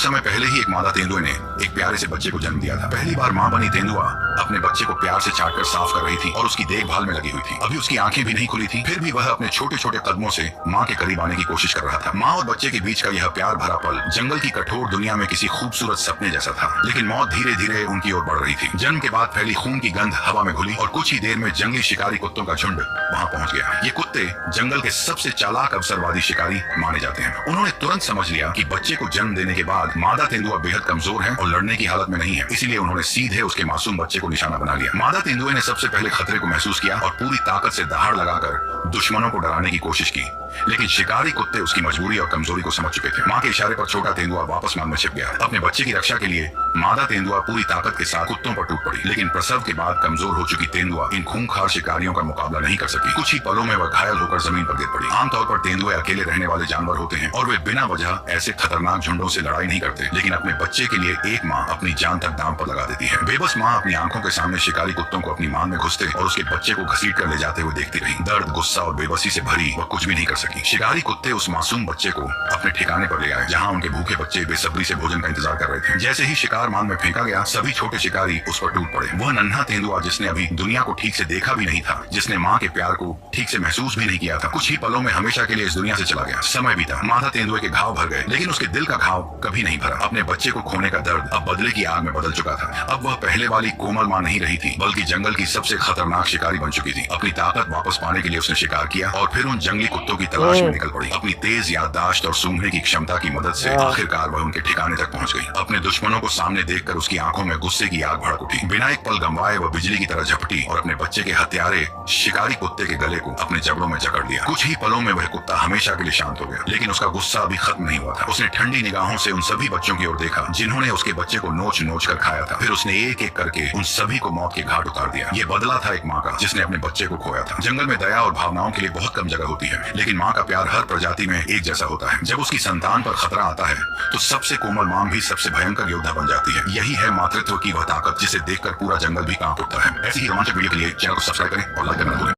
समय पहले ही एक मादा तेंदुए ने एक प्यारे से बच्चे को जन्म दिया था। पहली बार मां बनी तेंदुआ अपने बच्चे को प्यार से चाटकर साफ कर रही थी और उसकी देखभाल में लगी हुई थी। अभी उसकी आंखें भी नहीं खुली थी, फिर भी वह अपने छोटे छोटे कदमों से मां के करीब आने की कोशिश कर रहा था। मां और बच्चे के बीच का यह प्यार भरा पल जंगल की कठोर दुनिया में किसी खूबसूरत सपने जैसा था। लेकिन मौत धीरे धीरे उनकी ओर बढ़ रही थी। जन्म के बाद फैली खून की गंध हवा में घुली और कुछ ही देर में जंगली शिकारी कुत्तों का झुंड वहां पहुंच गया। ये कुत्ते जंगल के सबसे चालाक अवसरवादी शिकारी माने जाते हैं। उन्होंने तुरंत समझ लिया कि बच्चे को जन्म देने के बाद मादा तेंदुआ बेहद कमजोर है और लड़ने की हालत में नहीं है, इसलिए उन्होंने सीधे उसके मासूम बच्चे को निशाना बना लिया। मादा तेंदुए ने सबसे पहले खतरे को महसूस किया और पूरी ताकत से दहाड़ लगाकर दुश्मनों को डराने की कोशिश की, लेकिन शिकारी कुत्ते उसकी मजबूरी और कमजोरी को समझ चुके थे। मां के इशारे पर छोटा तेंदुआ वापस मांग में छिप गया। अपने बच्चे की रक्षा के लिए मादा तेंदुआ पूरी ताकत के साथ कुत्तों पर टूट पड़ी, लेकिन प्रसव के बाद कमजोर हो चुकी तेंदुआ इन खूंखार शिकारियों का मुकाबला नहीं कर सकी। कुछ ही पलों में वह घायल होकर जमीन पर गिर पड़ी। आमतौर पर तेंदुए अकेले रहने वाले जानवर होते हैं और वे बिना वजह ऐसे खतरनाक झुंडों से लड़ाई नहीं करते, लेकिन अपने बच्चे के लिए एक माँ अपनी जान तक दांव पर लगा देती है। बेबस माँ अपनी आंखों के सामने शिकारी कुत्तों को अपनी मान में घुसते और उसके बच्चे को घसीट कर ले जाते हुए देखती रही। दर्द, गुस्सा और बेबसी से भरी वह कुछ भी नहीं कर सकी। शिकारी कुत्ते उस मासूम बच्चे को अपने ठिकाने पर ले आए, जहाँ उनके भूखे बच्चे बेसब्री से भोजन का इंतजार कर रहे थे। जैसे ही शिकार मान में फेंका गया, सभी छोटे शिकारी उस पर टूट पड़े। वह नन्हा तेंदुआ जिसने अभी दुनिया को ठीक से देखा भी नहीं था, जिसने माँ के प्यार को ठीक से महसूस भी नहीं किया था, कुछ ही पलों में हमेशा के लिए इस दुनिया से चला गया। समय बीता, मादा तेंदुए के घाव भर गए, लेकिन उसके दिल का घाव कभी नहीं भरा। अपने बच्चे को खोने का दर्द अब बदले की आग में बदल चुका था। अब वह पहले वाली कोमल माँ नहीं रही थी, बल्कि जंगल की सबसे खतरनाक शिकारी बन चुकी थी। अपनी ताकत वापस पाने के लिए उसने शिकार किया और फिर उन जंगली कुत्तों की तलाश में निकल पड़ी। अपनी तेज याददाश्त और सूंघने की क्षमता की मदद से आखिरकार वह उनके ठिकाने तक पहुंच गई। अपने दुश्मनों को सामने देखकर उसकी आंखों में गुस्से की आग भड़क उठी। बिना एक पल गंवाए वह बिजली की तरह झपटी और अपने बच्चे के हत्यारे शिकारी कुत्ते के गले को अपने जबड़ों में जकड़ लिया। कुछ ही पलों में वह कुत्ता हमेशा के लिए शांत हो गया, लेकिन उसका गुस्सा अभी खत्म नहीं हुआ था। उसने ठंडी निगाहों से उन सभी बच्चों की ओर देखा जिन्होंने उसके बच्चे को नोच नोच कर खाया था। फिर उसने एक एक करके उन सभी को मौत के घाट उतार दिया। ये बदला था एक माँ का जिसने अपने बच्चे को खोया था। जंगल में दया और भावनाओं के लिए बहुत कम जगह होती है, लेकिन माँ का प्यार हर प्रजाति में एक जैसा होता है। जब उसकी संतान पर खतरा आता है तो सबसे कोमल माँ भी सबसे भयंकर योद्धा बन जाती है। यही है मातृत्व की वह ताकत जिसे देखकर पूरा जंगल भी कांप उठता है। ऐसी ही रोमांचक वीडियो के लिए चैनल को सब्सक्राइब करें और लाइक करना ना भूलें।